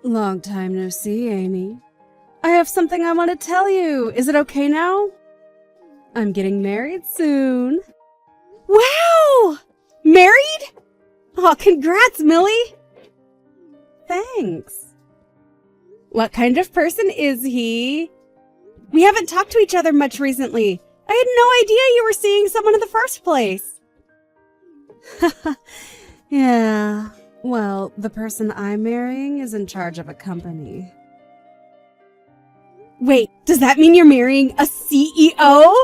Long time no see, Amy. I have something I want to tell you. Is it okay now? I'm getting married soon. Wow! Married? Oh, congrats, Millie! Thanks. What kind of person is he? We haven't talked to each other much recently. I had no idea you were seeing someone in the first place. Yeah, well, the person I'm marrying is in charge of a company. Wait, does that mean you're marrying a CEO?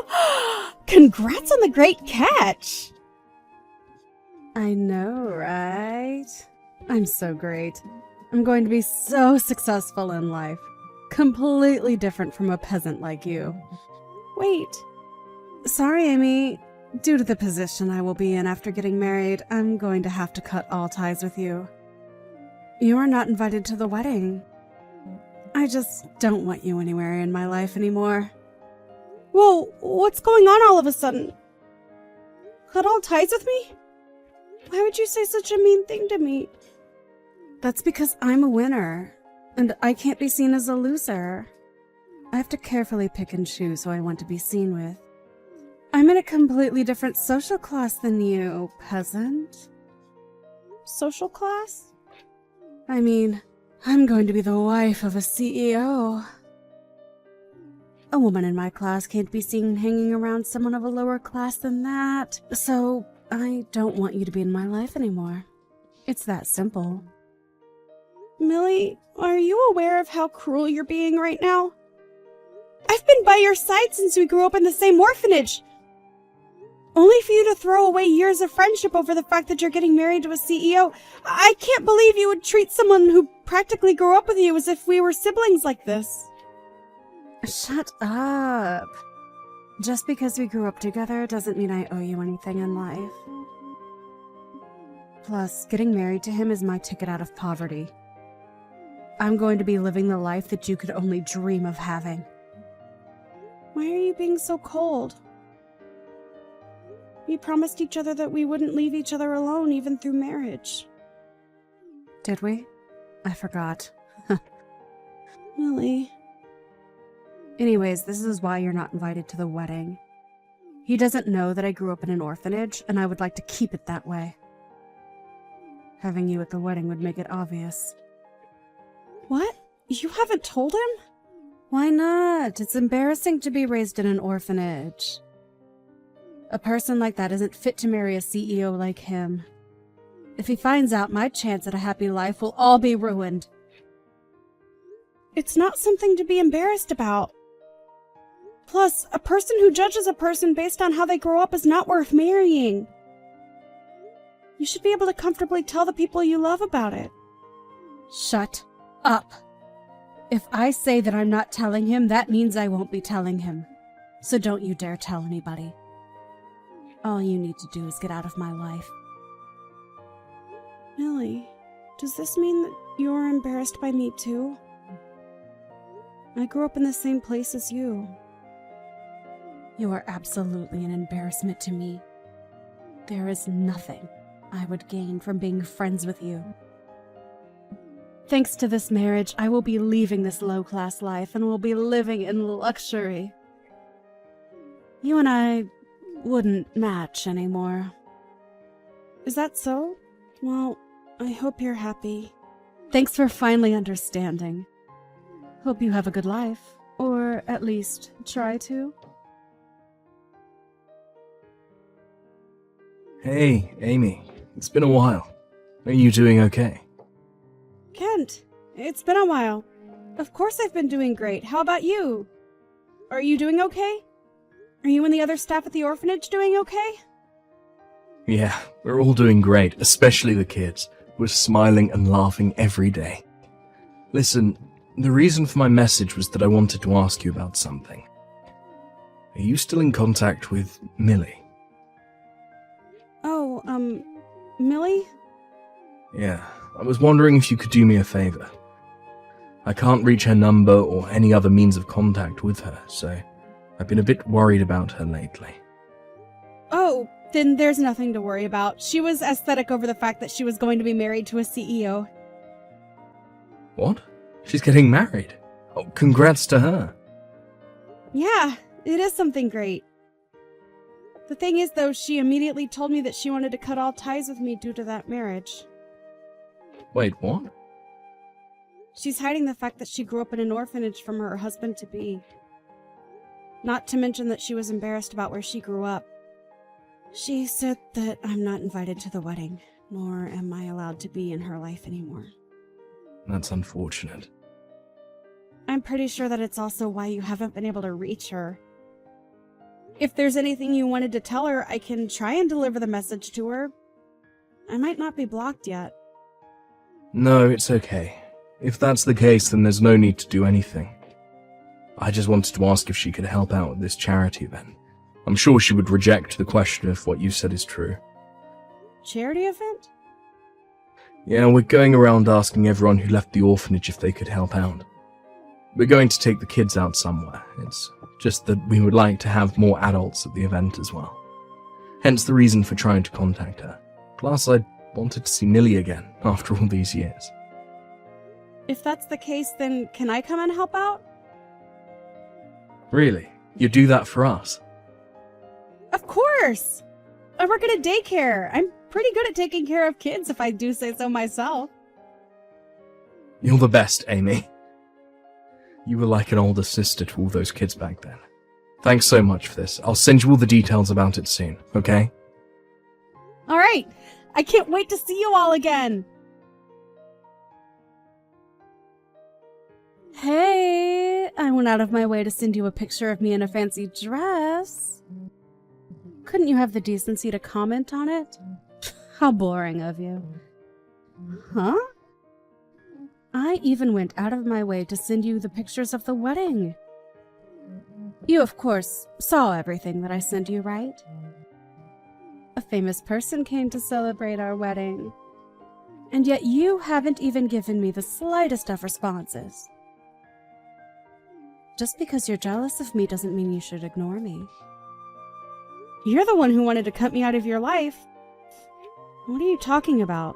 Congrats on the great catch! I know, right? I'm so great. I'm going to be so successful in life. Completely different from a peasant like you. Wait. Sorry, Amy. Due to the position I will be in after getting married, I'm going to have to cut all ties with you. You are not invited to the wedding. I just don't want you anywhere in my life anymore. Whoa, what's going on all of a sudden? Cut all ties with me? Why would you say such a mean thing to me? That's because I'm a winner, and I can't be seen as a loser. I have to carefully pick and choose who I want to be seen with. I'm in a completely different social class than you, peasant. Social class? I mean, I'm going to be the wife of a CEO. A woman in my class can't be seen hanging around someone of a lower class than that, so I don't want you to be in my life anymore. It's that simple. Millie, are you aware of how cruel you're being right now? I've been by your side since we grew up in the same orphanage. Only for you to throw away years of friendship over the fact that you're getting married to a CEO. I can't believe you would treat someone who practically grew up with you as if we were siblings like this. Shut up. Just because we grew up together doesn't mean I owe you anything in life. Plus, getting married to him is my ticket out of poverty. I'm going to be living the life that you could only dream of having. Why are you being so cold? We promised each other that we wouldn't leave each other alone even through marriage. Did we? I forgot. Millie. Anyways, this is why you're not invited to the wedding. He doesn't know that I grew up in an orphanage, and I would like to keep it that way. Having you at the wedding would make it obvious. What? You haven't told him? Why not? It's embarrassing to be raised in an orphanage. A person like that isn't fit to marry a CEO like him. If he finds out, my chance at a happy life will all be ruined. It's not something to be embarrassed about. Plus, a person who judges a person based on how they grow up is not worth marrying. You should be able to comfortably tell the people you love about it. Shut up. If I say that I'm not telling him, that means I won't be telling him. So don't you dare tell anybody. All you need to do is get out of my life. Millie, does this mean that you're embarrassed by me too? I grew up in the same place as you. You are absolutely an embarrassment to me. There is nothing I would gain from being friends with you. Thanks to this marriage, I will be leaving this low-class life and will be living in luxury. You and I wouldn't match anymore. Is that so? Well, I hope you're happy. Thanks for finally understanding. Hope you have a good life, or at least try to. Hey, Amy. It's been a while. Are you doing okay? Kent, it's been a while. Of course I've been doing great. How about you? Are you doing okay? Are you and the other staff at the orphanage doing okay? Yeah, we're all doing great, especially the kids. We're smiling and laughing every day. Listen, the reason for my message was that I wanted to ask you about something. Are you still in contact with Millie? Oh, Millie? Yeah, I was wondering if you could do me a favor. I can't reach her number or any other means of contact with her, so I've been a bit worried about her lately. Oh, then there's nothing to worry about. She was aesthetic over the fact that she was going to be married to a CEO. What? She's getting married? Oh, congrats to her. Yeah, it is something great. The thing is, though, she immediately told me that she wanted to cut all ties with me due to that marriage. Wait, what? She's hiding the fact that she grew up in an orphanage from her husband-to-be. Not to mention that she was embarrassed about where she grew up. She said that I'm not invited to the wedding, nor am I allowed to be in her life anymore. That's unfortunate. I'm pretty sure that it's also why you haven't been able to reach her. If there's anything you wanted to tell her, I can try and deliver the message to her. I might not be blocked yet. No, it's okay. If that's the case, then there's no need to do anything. I just wanted to ask if she could help out with this charity event. I'm sure she would reject the question if what you said is true. Charity event? Yeah, we're going around asking everyone who left the orphanage if they could help out. We're going to take the kids out somewhere. It's just that we would like to have more adults at the event as well. Hence the reason for trying to contact her. Plus, I wanted to see Millie again after all these years. If that's the case, then can I come and help out? Really? You'd do that for us? Of course! I work at a daycare. I'm pretty good at taking care of kids, if I do say so myself. You're the best, Amy. You were like an older sister to all those kids back then. Thanks so much for this. I'll send you all the details about it soon, okay? Alright! I can't wait to see you all again! Hey! I went out of my way to send you a picture of me in a fancy dress. Couldn't you have the decency to comment on it? How boring of you. Huh? I even went out of my way to send you the pictures of the wedding. You, of course, saw everything that I sent you, right? A famous person came to celebrate our wedding. And yet you haven't even given me the slightest of responses. Just because you're jealous of me doesn't mean you should ignore me. You're the one who wanted to cut me out of your life. What are you talking about?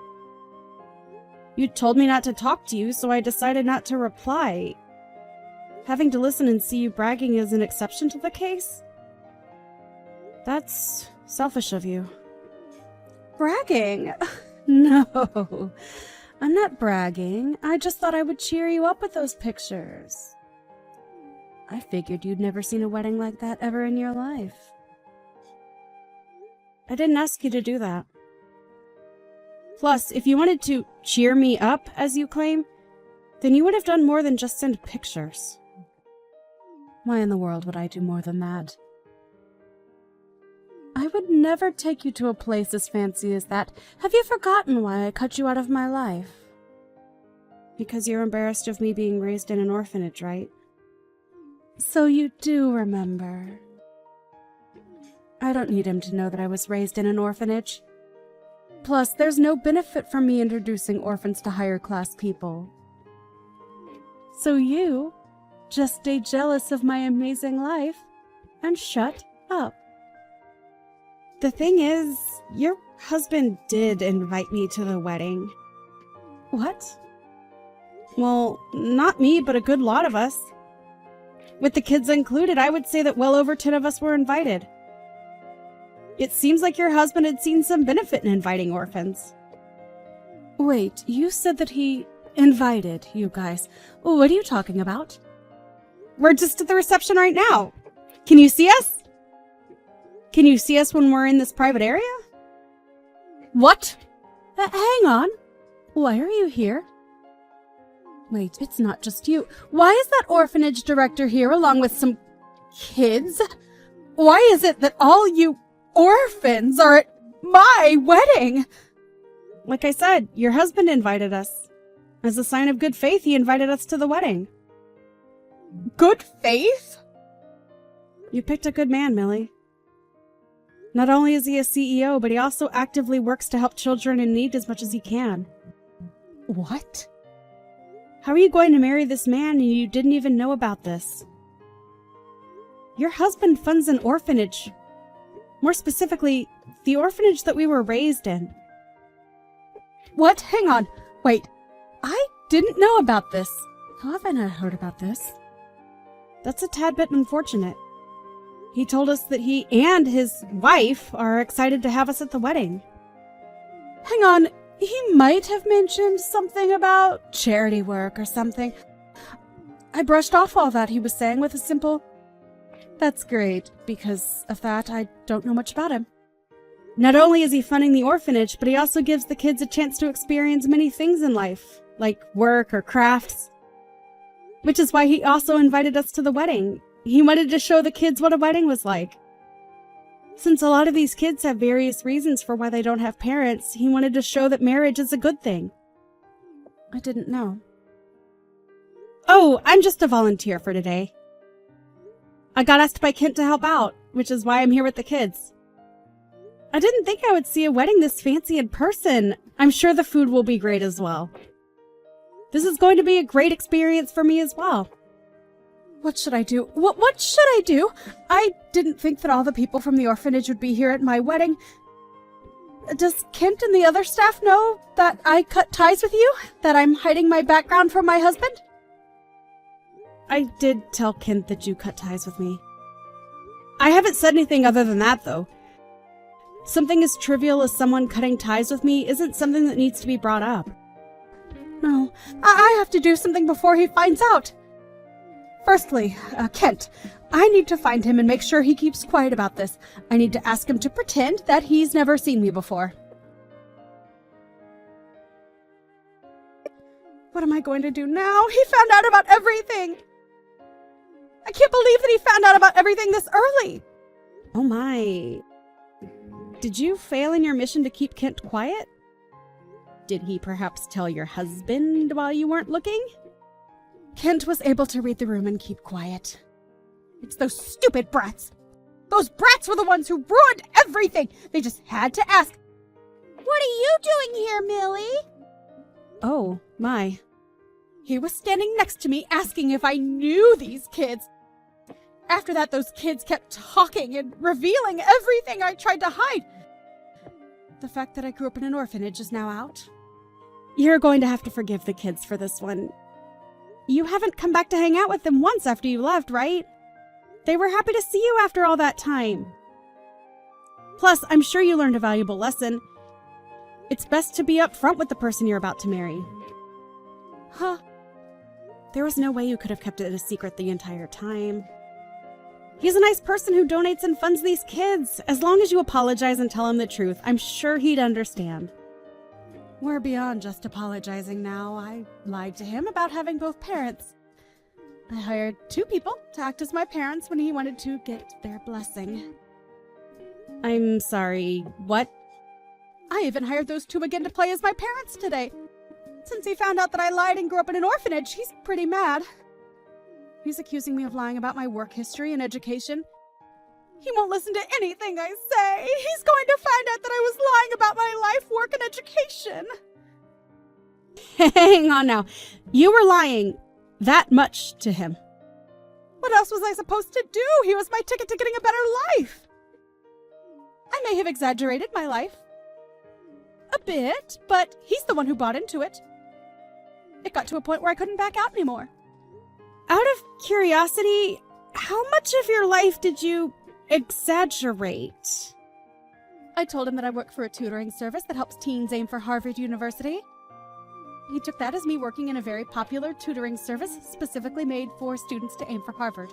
You told me not to talk to you, so I decided not to reply. Having to listen and see you bragging is an exception to the case? That's selfish of you. Bragging? No. I'm not bragging. I just thought I would cheer you up with those pictures. I figured you'd never seen a wedding like that ever in your life. I didn't ask you to do that. Plus, if you wanted to cheer me up, as you claim, then you would have done more than just send pictures. Why in the world would I do more than that? I would never take you to a place as fancy as that. Have you forgotten why I cut you out of my life? Because you're embarrassed of me being raised in an orphanage, right? So you do remember. I don't need him to know that I was raised in an orphanage. Plus, there's no benefit from me introducing orphans to higher-class people. So you just stay jealous of my amazing life and shut up. The thing is, your husband did invite me to the wedding. What? Well, not me, but a good lot of us. With the kids included, I would say that well over 10 of us were invited. It seems like your husband had seen some benefit in inviting orphans. Wait, you said that he invited you guys. What are you talking about? We're just at the reception right now. Can you see us? Can you see us when we're in this private area? What? Hang on. Why are you here? Wait, it's not just you. Why is that orphanage director here along with some kids? Why is it that all you orphans are at my wedding? Like I said, your husband invited us. As a sign of good faith, he invited us to the wedding. Good faith? You picked a good man, Millie. Not only is he a CEO, but he also actively works to help children in need as much as he can. What? How are you going to marry this man and you didn't even know about this? Your husband funds an orphanage. More specifically, the orphanage that we were raised in. What? Hang on. Wait. I didn't know about this. How have I not heard about this? That's a tad bit unfortunate. He told us that he and his wife are excited to have us at the wedding. Hang on, he might have mentioned something about charity work or something. I brushed off all that he was saying with a simple, "That's great. Because of that, I don't know much about him." Not only is he funding the orphanage, but he also gives the kids a chance to experience many things in life, like work or crafts. Which is why he also invited us to the wedding. He wanted to show the kids what a wedding was like. Since a lot of these kids have various reasons for why they don't have parents, he wanted to show that marriage is a good thing. I didn't know. Oh, I'm just a volunteer for today. I got asked by Kent to help out, which is why I'm here with the kids. I didn't think I would see a wedding this fancy in person. I'm sure the food will be great as well. This is going to be a great experience for me as well. What should I do? What should I do? I didn't think that all the people from the orphanage would be here at my wedding. Does Kent and the other staff know that I cut ties with you? That I'm hiding my background from my husband? I did tell Kent that you cut ties with me. I haven't said anything other than that, though. Something as trivial as someone cutting ties with me isn't something that needs to be brought up. No, I have to do something before he finds out. Firstly, Kent, I need to find him and make sure he keeps quiet about this. I need to ask him to pretend that he's never seen me before. What am I going to do now? He found out about everything! I can't believe that he found out about everything this early! Oh my. Did you fail in your mission to keep Kent quiet? Did he perhaps tell your husband while you weren't looking? Kent was able to read the room and keep quiet. It's those stupid brats! Those brats were the ones who ruined everything! They just had to ask, "What are you doing here, Millie?" Oh, my. He was standing next to me asking if I knew these kids. After that, those kids kept talking and revealing everything I tried to hide. The fact that I grew up in an orphanage is now out. You're going to have to forgive the kids for this one. You haven't come back to hang out with them once after you left, right? They were happy to see you after all that time. Plus, I'm sure you learned a valuable lesson. It's best to be upfront with the person you're about to marry. Huh. There was no way you could have kept it a secret the entire time. He's a nice person who donates and funds these kids. As long as you apologize and tell him the truth, I'm sure he'd understand. We're beyond just apologizing now. I lied to him about having both parents. I hired 2 people to act as my parents when he wanted to get their blessing. I'm sorry, what? I even hired those 2 again to play as my parents today. Since he found out that I lied and grew up in an orphanage, he's pretty mad. He's accusing me of lying about my work history and education. He won't listen to anything I say. He's going to find out that I was lying about my life, work, and education. Hang on now. You were lying that much to him. What else was I supposed to do? He was my ticket to getting a better life. I may have exaggerated my life. A bit, but he's the one who bought into it. It got to a point where I couldn't back out anymore. Out of curiosity, how much of your life did you exaggerate? I told him that I work for a tutoring service that helps teens aim for Harvard University. He took that as me working in a very popular tutoring service specifically made for students to aim for Harvard.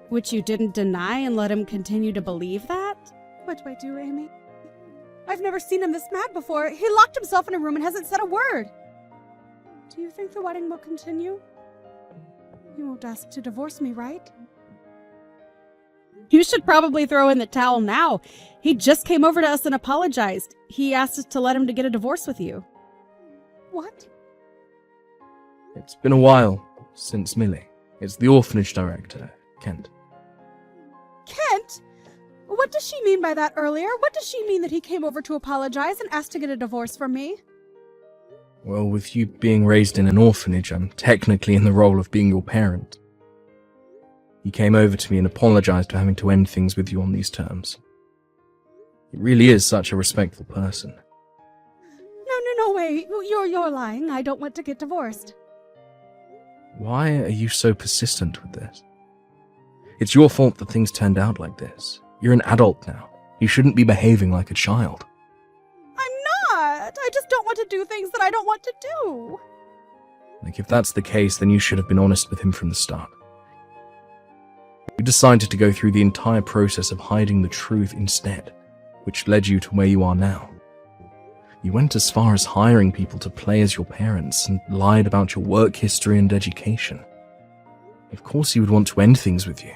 Which you didn't deny and let him continue to believe that? What do I do, Amy? I've never seen him this mad before. He locked himself in a room and hasn't said a word. Do you think the wedding will continue? You won't ask to divorce me, right? You should probably throw in the towel now. He just came over to us and apologized. He asked us to let him to get a divorce with you. What? It's been a while since Millie. It's the orphanage director, Kent. Kent? What does she mean by that earlier? What does she mean that he came over to apologize and asked to get a divorce from me? Well, with you being raised in an orphanage, I'm technically in the role of being your parent. He came over to me and apologized for having to end things with you on these terms. He really is such a respectful person. No, No way. You're lying. I don't want to get divorced. Why are you so persistent with this? It's your fault that things turned out like this. You're an adult now. You shouldn't be behaving like a child. I'm not. I just don't want to do things that I don't want to do. Like, if that's the case, then you should have been honest with him from the start. You decided to go through the entire process of hiding the truth instead, which led you to where you are now. You went as far as hiring people to play as your parents and lied about your work history and education. Of course he would want to end things with you.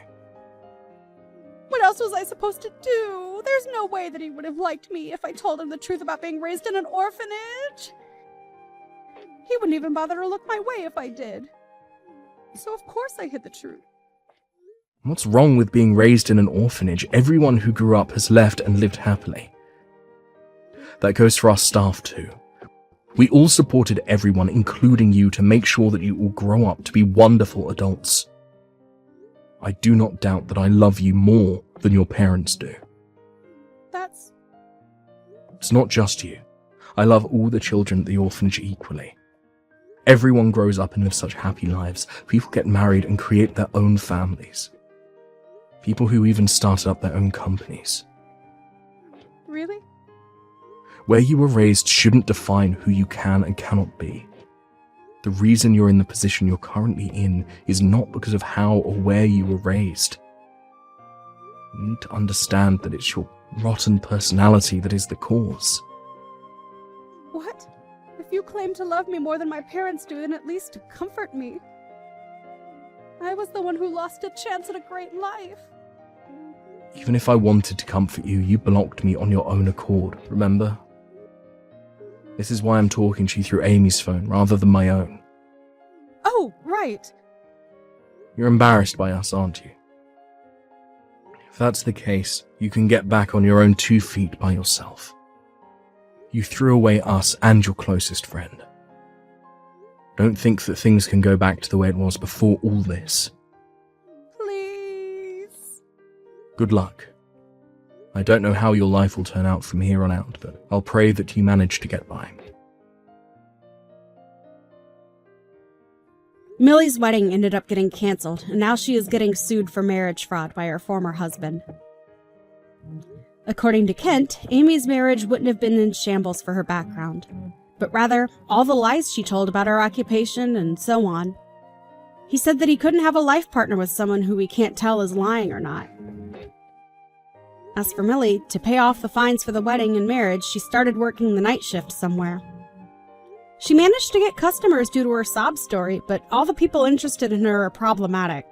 What else was I supposed to do? There's no way that he would have liked me if I told him the truth about being raised in an orphanage. He wouldn't even bother to look my way if I did. So of course I hid the truth. What's wrong with being raised in an orphanage? Everyone who grew up has left and lived happily. That goes for our staff too. We all supported everyone, including you, to make sure that you all grow up to be wonderful adults. I do not doubt that I love you more than your parents do. It's not just you. I love all the children at the orphanage equally. Everyone grows up and lives such happy lives. People get married and create their own families. People who even started up their own companies. Really? Where you were raised shouldn't define who you can and cannot be. The reason you're in the position you're currently in is not because of how or where you were raised. You need to understand that it's your rotten personality that is the cause. What? If you claim to love me more than my parents do, then at least comfort me. I was the one who lost a chance at a great life. Even if I wanted to comfort you, you blocked me on your own accord, remember? This is why I'm talking to you through Amy's phone rather than my own. Oh, right. You're embarrassed by us, aren't you? If that's the case, you can get back on your own 2 feet by yourself. You threw away us and your closest friend. Don't think that things can go back to the way it was before all this. Please. Good luck. I don't know how your life will turn out from here on out, but I'll pray that you manage to get by. Millie's wedding ended up getting canceled, and now she is getting sued for marriage fraud by her former husband. According to Kent, Amy's marriage wouldn't have been in shambles for her background, but rather all the lies she told about her occupation and so on. He said that he couldn't have a life partner with someone who he can't tell is lying or not. As for Millie, to pay off the fines for the wedding and marriage, she started working the night shift somewhere. She managed to get customers due to her sob story, but all the people interested in her are problematic.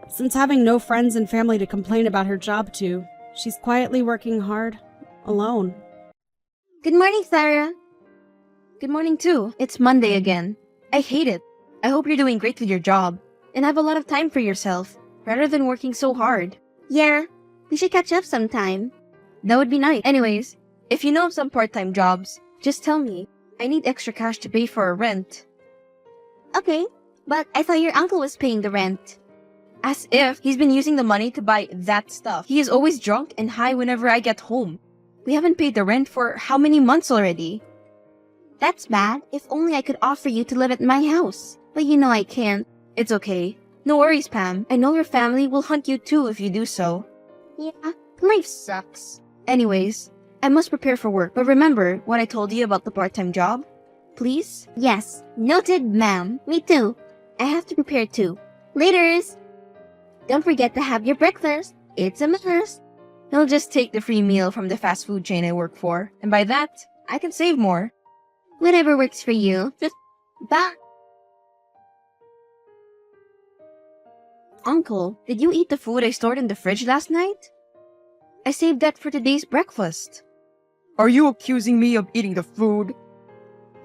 Since having no friends and family to complain about her job to, she's quietly working hard, alone. Good morning, Sarah. Good morning, too. It's Monday again. I hate it. I hope you're doing great with your job and have a lot of time for yourself, rather than working so hard. Yeah, we should catch up sometime. That would be nice. Anyways, if you know of some part-time jobs, just tell me. I need extra cash to pay for our rent. Okay, but I thought your uncle was paying the rent. As if he's been using the money to buy that stuff. He is always drunk and high whenever I get home. We haven't paid the rent for how many months already? That's bad. If only I could offer you to live at my house. But you know I can't. It's okay. No worries, Pam. I know your family will hunt you too if you do so. Yeah, life sucks. Anyways, I must prepare for work. But remember what I told you about the part-time job? Please? Yes, noted, ma'am. Me too. I have to prepare too. Laters! Don't forget to have your breakfast. It's a must. He'll just take the free meal from the fast food chain I work for. And by that, I can save more. Whatever works for you. Bye. Uncle, did you eat the food I stored in the fridge last night? I saved that for today's breakfast. Are you accusing me of eating the food?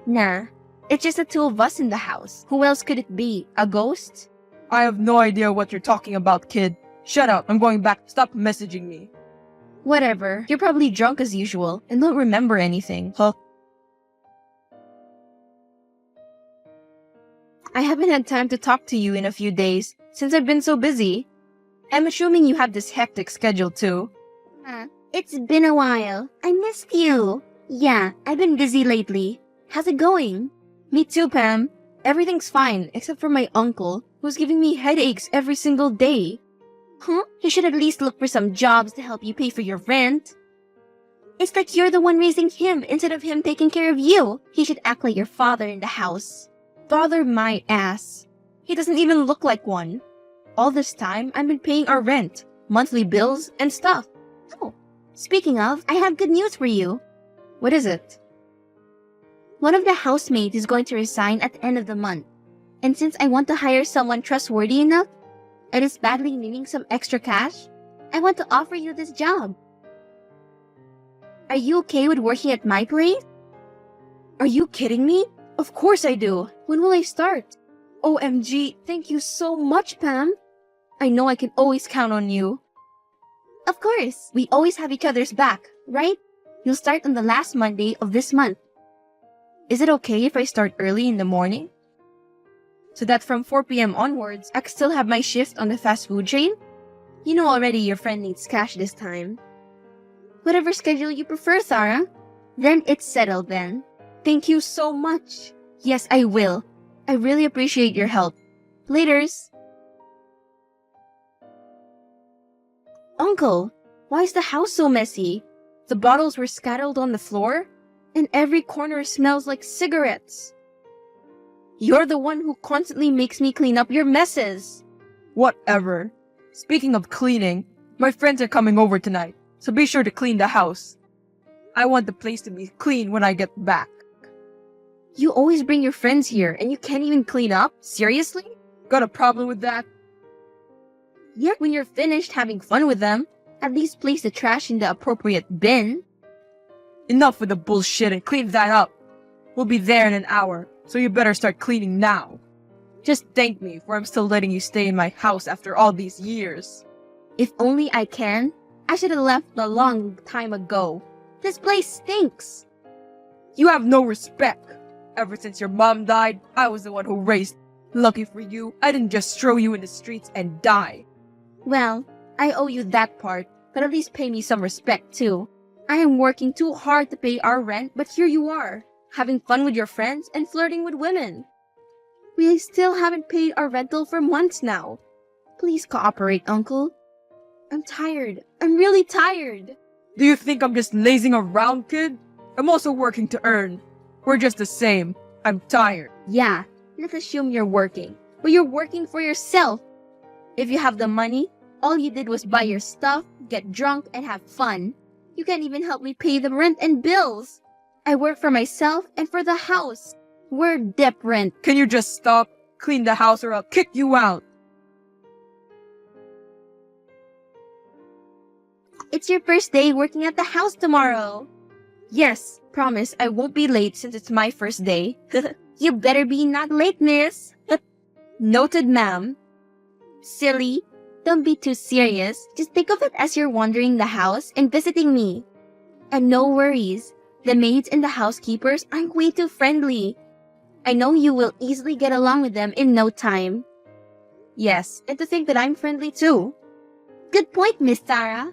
Nah, it's just the two of us in the house. Who else could it be? A ghost? I have no idea what you're talking about, kid. Shut up, I'm going back. Stop messaging me. Whatever. You're probably drunk as usual and don't remember anything. Huh? I haven't had time to talk to you in a few days since I've been so busy. I'm assuming you have this hectic schedule too. It's been a while. I missed you. Yeah, I've been busy lately. How's it going? Me too, Pam. Everything's fine, except for my uncle, who's giving me headaches every single day. Huh? You should at least look for some jobs to help you pay for your rent. It's like you're the one raising him instead of him taking care of you. He should act like your father in the house. Father my ass. He doesn't even look like one. All this time, I've been paying our rent, monthly bills, and stuff. Oh, speaking of, I have good news for you. What is it? One of the housemates is going to resign at the end of the month. And since I want to hire someone trustworthy enough, and is badly needing some extra cash, I want to offer you this job. Are you okay with working at my place? Are you kidding me? Of course I do. When will I start? OMG, thank you so much, Pam. I know I can always count on you. Of course, we always have each other's back, right? You'll start on the last Monday of this month. Is it okay if I start early in the morning? So that from 4 p.m. onwards, I can still have my shift on the fast food chain? You know already your friend needs cash this time. Whatever schedule you prefer, Sarah. Then it's settled then. Thank you so much. Yes, I will. I really appreciate your help. Laters. Uncle, why is the house so messy? The bottles were scattered on the floor, and every corner smells like cigarettes. You're the one who constantly makes me clean up your messes. Whatever. Speaking of cleaning, my friends are coming over tonight, so be sure to clean the house. I want the place to be clean when I get back. You always bring your friends here, and you can't even clean up? Seriously? Got a problem with that? Yeah, when you're finished having fun with them, at least place the trash in the appropriate bin. Enough with the bullshit and clean that up. We'll be there in an hour, so you better start cleaning now. Just thank me for I'm still letting you stay in my house after all these years. If only I can. I should have left a long time ago. This place stinks. You have no respect. Ever since your mom died, I was the one who raised. Lucky for you, I didn't just throw you in the streets and die. Well, I owe you that part, but at least pay me some respect too. I am working too hard to pay our rent, but here you are, having fun with your friends and flirting with women. We still haven't paid our rental for months now. Please cooperate, Uncle. I'm tired. I'm really tired. Do you think I'm just lazing around, kid? I'm also working to earn. We're just the same. I'm tired. Yeah, let's assume you're working. But you're working for yourself. If you have the money, all you did was buy your stuff, get drunk, and have fun. You can't even help me pay the rent and bills. I work for myself and for the house. We're debt rent. Can you just stop? Clean the house or I'll kick you out. It's your first day working at the house tomorrow. Yes, promise I won't be late since it's my first day. You better be not late, miss. Noted, ma'am. Silly. Don't be too serious. Just think of it as you're wandering the house and visiting me. And no worries. The maids and the housekeepers aren't way too friendly. I know you will easily get along with them in no time. Yes, and to think that I'm friendly too. Good point, Miss Sarah.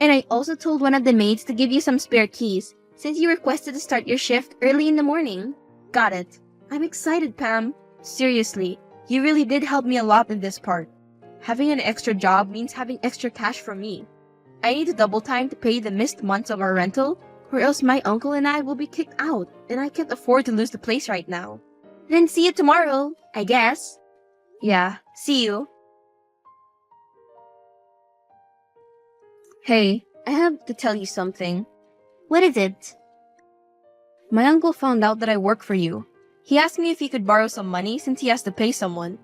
And I also told one of the maids to give you some spare keys, since you requested to start your shift early in the morning. Got it. I'm excited, Pam. Seriously, you really did help me a lot in this part. Having an extra job means having extra cash for me. I need to double time to pay the missed months of our rental, or else my uncle and I will be kicked out, and I can't afford to lose the place right now. Then see you tomorrow, I guess. Yeah, see you. Hey, I have to tell you something. What is it? My uncle found out that I work for you. He asked me if he could borrow some money since he has to pay someone.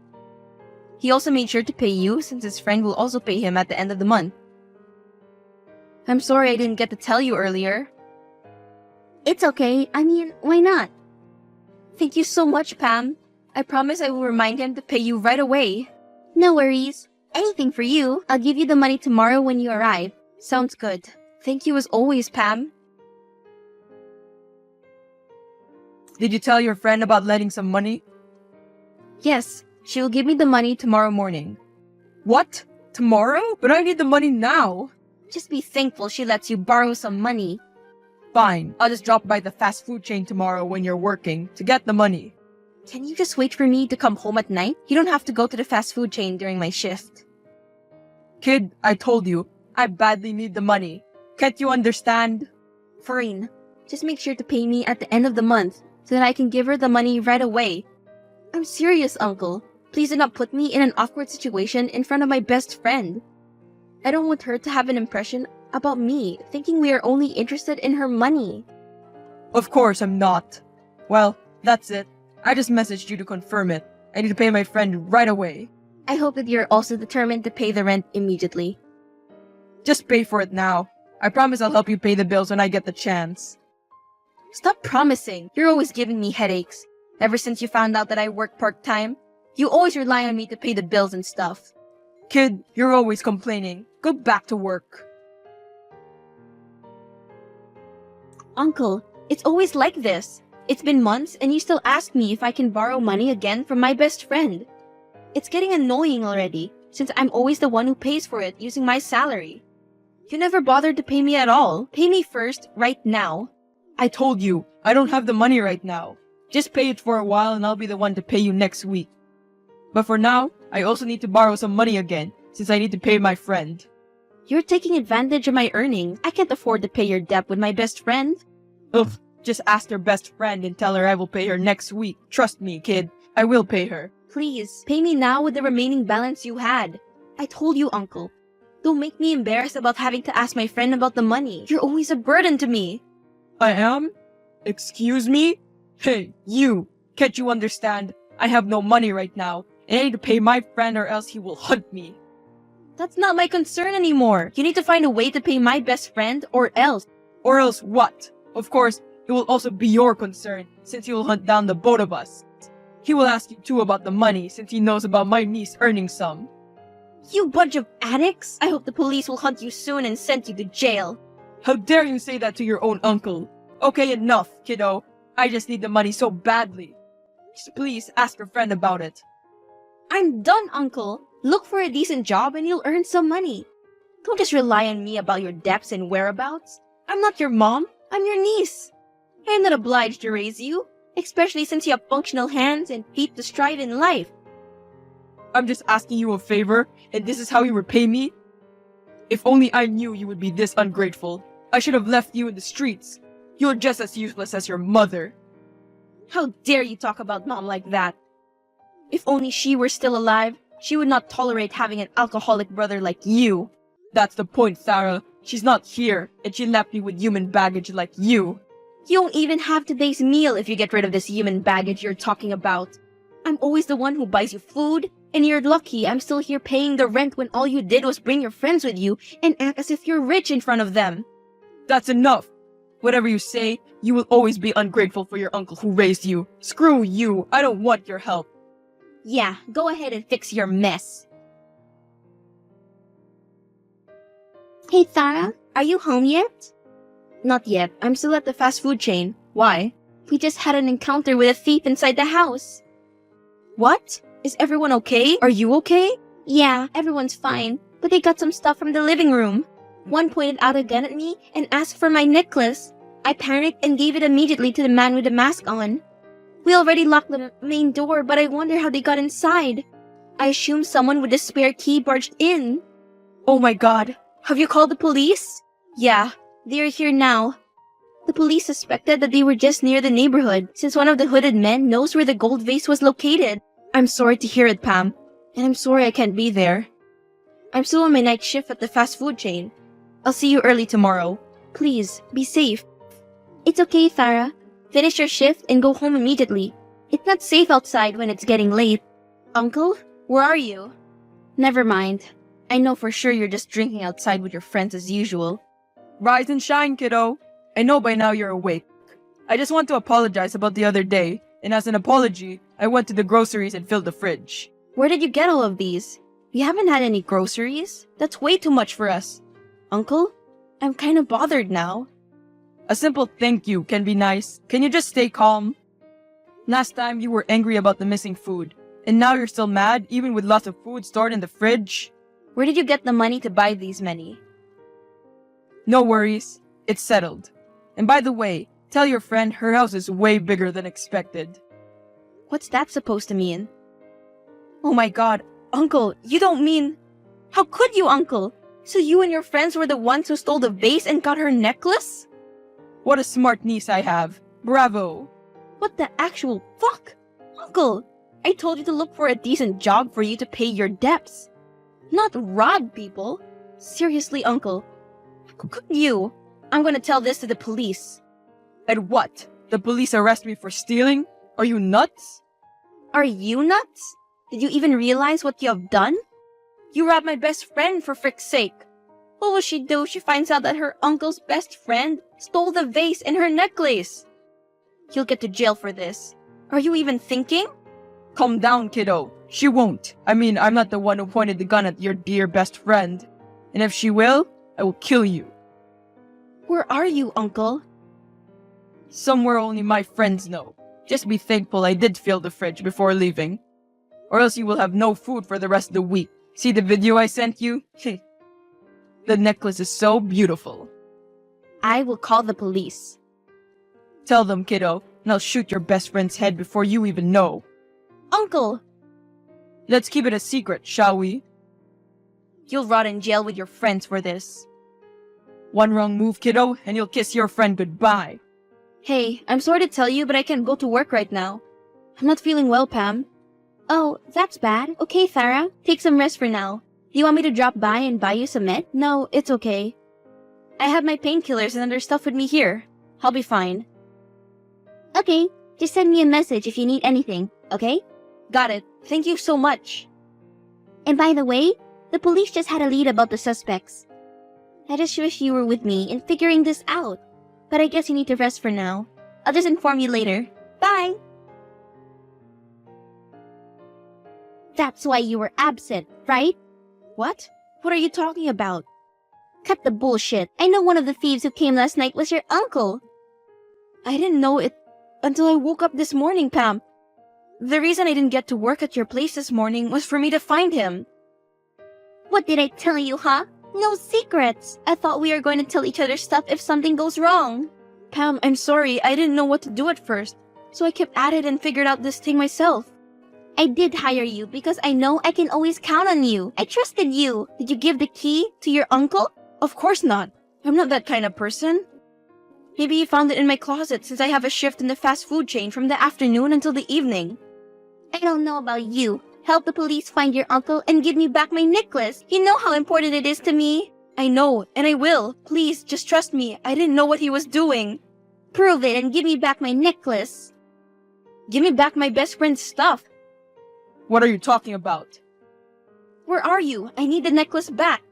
He also made sure to pay you since his friend will also pay him at the end of the month. I'm sorry I didn't get to tell you earlier. It's okay. I mean, why not? Thank you so much, Pam. I promise I will remind him to pay you right away. No worries. Anything for you. I'll give you the money tomorrow when you arrive. Sounds good. Thank you as always, Pam. Did you tell your friend about lending some money? Yes, she will give me the money tomorrow morning. What? Tomorrow? But I need the money now. Just be thankful she lets you borrow some money. Fine, I'll just drop by the fast food chain tomorrow when you're working to get the money. Can you just wait for me to come home at night? You don't have to go to the fast food chain during my shift. Kid, I told you, I badly need the money. Can't you understand? Fine. Just make sure to pay me at the end of the month so that I can give her the money right away. I'm serious, Uncle. Please do not put me in an awkward situation in front of my best friend. I don't want her to have an impression about me, thinking we are only interested in her money. Of course I'm not. Well, that's it. I just messaged you to confirm it. I need to pay my friend right away. I hope that you're also determined to pay the rent immediately. Just pay for it now. I promise I'll help you pay the bills when I get the chance. Stop promising. You're always giving me headaches. Ever since you found out that I work part-time, you always rely on me to pay the bills and stuff. Kid, you're always complaining. Go back to work. Uncle, it's always like this. It's been months and you still ask me if I can borrow money again from my best friend. It's getting annoying already, since I'm always the one who pays for it using my salary. You never bothered to pay me at all. Pay me first, right now. I told you, I don't have the money right now. Just pay it for a while and I'll be the one to pay you next week. But for now, I also need to borrow some money again, since I need to pay my friend. You're taking advantage of my earnings. I can't afford to pay your debt with my best friend. Ugh, just ask your best friend and tell her I will pay her next week. Trust me, kid. I will pay her. Please, pay me now with the remaining balance you had. I told you, Uncle. Don't make me embarrassed about having to ask my friend about the money. You're always a burden to me. I am? Excuse me? Hey, you! Can't you understand? I have no money right now, and I need to pay my friend or else he will hunt me. That's not my concern anymore. You need to find a way to pay my best friend or else. Or else what? Of course, it will also be your concern, since he will hunt down the both of us. He will ask you too about the money, since he knows about my niece earning some. You bunch of addicts! I hope the police will hunt you soon and send you to jail. How dare you say that to your own uncle? Okay, enough, kiddo. I just need the money so badly. Just please ask your friend about it. I'm done, Uncle. Look for a decent job and you'll earn some money. Don't just rely on me about your debts and whereabouts. I'm not your mom. I'm your niece. I am not obliged to raise you, especially since you have functional hands and feet to strive in life. I'm just asking you a favor, and this is how you repay me? If only I knew you would be this ungrateful. I should have left you in the streets. You're just as useless as your mother. How dare you talk about Mom like that? If only she were still alive, she would not tolerate having an alcoholic brother like you. That's the point, Sarah. She's not here, and she left me with human baggage like you. You won't even have today's meal if you get rid of this human baggage you're talking about. I'm always the one who buys you food, and you're lucky I'm still here paying the rent when all you did was bring your friends with you and act as if you're rich in front of them. That's enough. Whatever you say, you will always be ungrateful for your uncle who raised you. Screw you. I don't want your help. Yeah, go ahead and fix your mess. Hey, Tara, are you home yet? Not yet. I'm still at the fast food chain. Why? We just had an encounter with a thief inside the house. What? Is everyone okay? Are you okay? Yeah, everyone's fine, but they got some stuff from the living room. One pointed out a gun at me and asked for my necklace. I panicked and gave it immediately to the man with the mask on. We already locked the main door, but I wonder how they got inside. I assume someone with a spare key barged in. Oh my god. Have you called the police? Yeah, they're here now. The police suspected that they were just near the neighborhood, since one of the hooded men knows where the gold vase was located. I'm sorry to hear it, Pam. And I'm sorry I can't be there. I'm still on my night shift at the fast food chain. I'll see you early tomorrow. Please, be safe. It's okay, Tara. Finish your shift and go home immediately. It's not safe outside when it's getting late. Uncle, where are you? Never mind. I know for sure you're just drinking outside with your friends as usual. Rise and shine, kiddo. I know by now you're awake. I just want to apologize about the other day, and as an apology, I went to the groceries and filled the fridge. Where did you get all of these? We haven't had any groceries. That's way too much for us. Uncle, I'm kind of bothered now. A simple thank you can be nice. Can you just stay calm? Last time you were angry about the missing food, and now you're still mad even with lots of food stored in the fridge? Where did you get the money to buy these many? No worries. It's settled. And by the way, tell your friend her house is way bigger than expected. What's that supposed to mean? Oh my god, Uncle, you don't mean... How could you, Uncle? So you and your friends were the ones who stole the vase and got her necklace? What a smart niece I have. Bravo. What the actual fuck? Uncle, I told you to look for a decent job for you to pay your debts. Not rob people. Seriously, Uncle. You. I'm gonna tell this to the police. And what? The police arrest me for stealing? Are you nuts? Are you nuts? Did you even realize what you have done? You robbed my best friend for frick's sake. What will she do if she finds out that her uncle's best friend stole the vase and her necklace? You'll get to jail for this. Are you even thinking? Calm down, kiddo. She won't. I mean, I'm not the one who pointed the gun at your dear best friend. And if she will, I will kill you. Where are you, Uncle? Somewhere only my friends know. Just be thankful I did fill the fridge before leaving. Or else you will have no food for the rest of the week. See the video I sent you? The necklace is so beautiful. I will call the police. Tell them, kiddo, and I'll shoot your best friend's head before you even know. Uncle! Let's keep it a secret, shall we? You'll rot in jail with your friends for this. One wrong move, kiddo, and you'll kiss your friend goodbye. Hey, I'm sorry to tell you, but I can't go to work right now. I'm not feeling well, Pam. Oh, that's bad. Okay, Farah, take some rest for now. Do you want me to drop by and buy you some med? No, it's okay. I have my painkillers and other stuff with me here. I'll be fine. Okay, just send me a message if you need anything, okay? Got it. Thank you so much. And by the way, the police just had a lead about the suspects. I just wish you were with me in figuring this out. But I guess you need to rest for now. I'll just inform you later. Bye! That's why you were absent, right? What? What are you talking about? Cut the bullshit. I know one of the thieves who came last night was your uncle. I didn't know it until I woke up this morning, Pam. The reason I didn't get to work at your place this morning was for me to find him. What did I tell you, huh? No secrets. I thought we were going to tell each other stuff if something goes wrong. Pam, I'm sorry. I didn't know what to do at first. So I kept at it and figured out this thing myself. I did hire you because I know I can always count on you. I trusted you. Did you give the key to your uncle? Of course not. I'm not that kind of person. Maybe you found it in my closet since I have a shift in the fast food chain from the afternoon until the evening. I don't know about you. Help the police find your uncle and give me back my necklace. You know how important it is to me. I know, and I will. Please, just trust me. I didn't know what he was doing. Prove it and give me back my necklace. Give me back my best friend's stuff. What are you talking about? Where are you? I need the necklace back.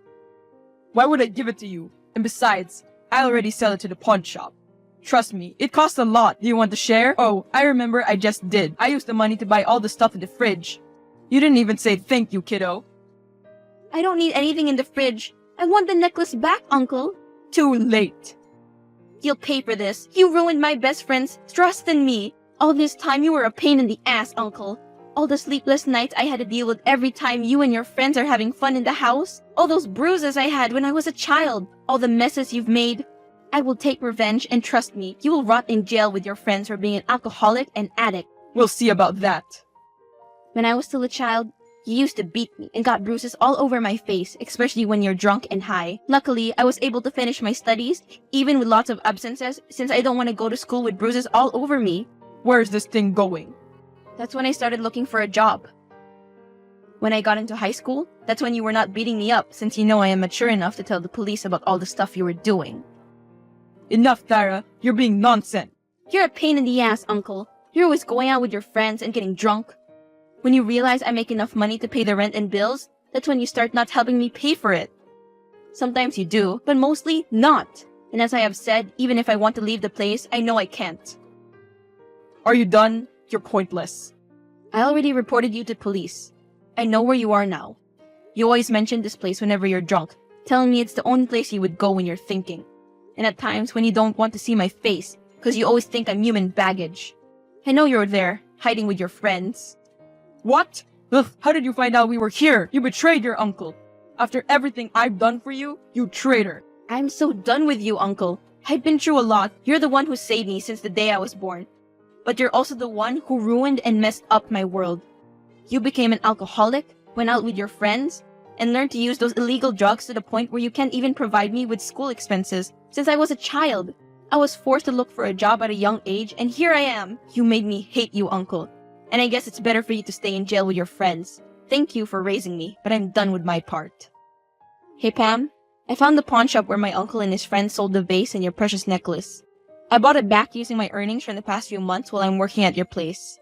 Why would I give it to you? And besides, I already sell it to the pawn shop. Trust me, it costs a lot. Do you want to share? Oh, I remember I just did. I used the money to buy all the stuff in the fridge. You didn't even say thank you, kiddo. I don't need anything in the fridge. I want the necklace back, Uncle. Too late. You'll pay for this. You ruined my best friend's trust in me. All this time you were a pain in the ass, Uncle. All the sleepless nights I had to deal with every time you and your friends are having fun in the house. All those bruises I had when I was a child. All the messes you've made. I will take revenge, and trust me, you will rot in jail with your friends for being an alcoholic and addict. We'll see about that. When I was still a child, you used to beat me and got bruises all over my face, especially when you're drunk and high. Luckily, I was able to finish my studies, even with lots of absences, since I don't want to go to school with bruises all over me. Where's this thing going? That's when I started looking for a job. When I got into high school, that's when you were not beating me up, since you know I am mature enough to tell the police about all the stuff you were doing. Enough, Tara. You're being nonsense. You're a pain in the ass, Uncle. You're always going out with your friends and getting drunk. When you realize I make enough money to pay the rent and bills, that's when you start not helping me pay for it. Sometimes you do, but mostly not. And as I have said, even if I want to leave the place, I know I can't. Are you done? You're pointless. I already reported you to police. I know where you are now. You always mention this place whenever you're drunk, telling me it's the only place you would go when you're thinking. And at times when you don't want to see my face, because you always think I'm human baggage. I know you're there, hiding with your friends. What? Ugh, how did you find out we were here? You betrayed your uncle. After everything I've done for you, you traitor. I'm so done with you, Uncle. I've been through a lot. You're the one who saved me since the day I was born. But you're also the one who ruined and messed up my world. You became an alcoholic, went out with your friends, and learned to use those illegal drugs to the point where you can't even provide me with school expenses since I was a child. I was forced to look for a job at a young age, and here I am. You made me hate you, Uncle. And I guess it's better for you to stay in jail with your friends. Thank you for raising me, but I'm done with my part. Hey, Pam. I found the pawn shop where my uncle and his friends sold the vase and your precious necklace. I bought it back using my earnings from the past few months while I'm working at your place.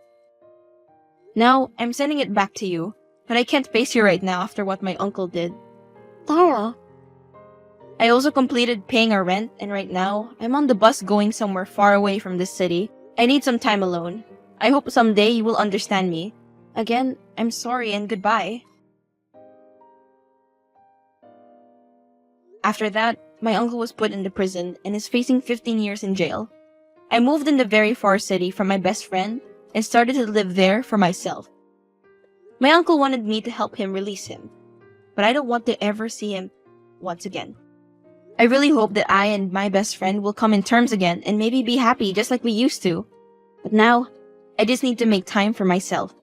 Now, I'm sending it back to you, but I can't face you right now after what my uncle did. Tara, I also completed paying our rent, and right now, I'm on the bus going somewhere far away from this city. I need some time alone. I hope someday you will understand me. Again, I'm sorry and goodbye. After that, my uncle was put into prison and is facing 15 years in jail. I moved in the very far city from my best friend and started to live there for myself. My uncle wanted me to help him release him, but I don't want to ever see him once again. I really hope that I and my best friend will come in terms again and maybe be happy just like we used to. But now, I just need to make time for myself.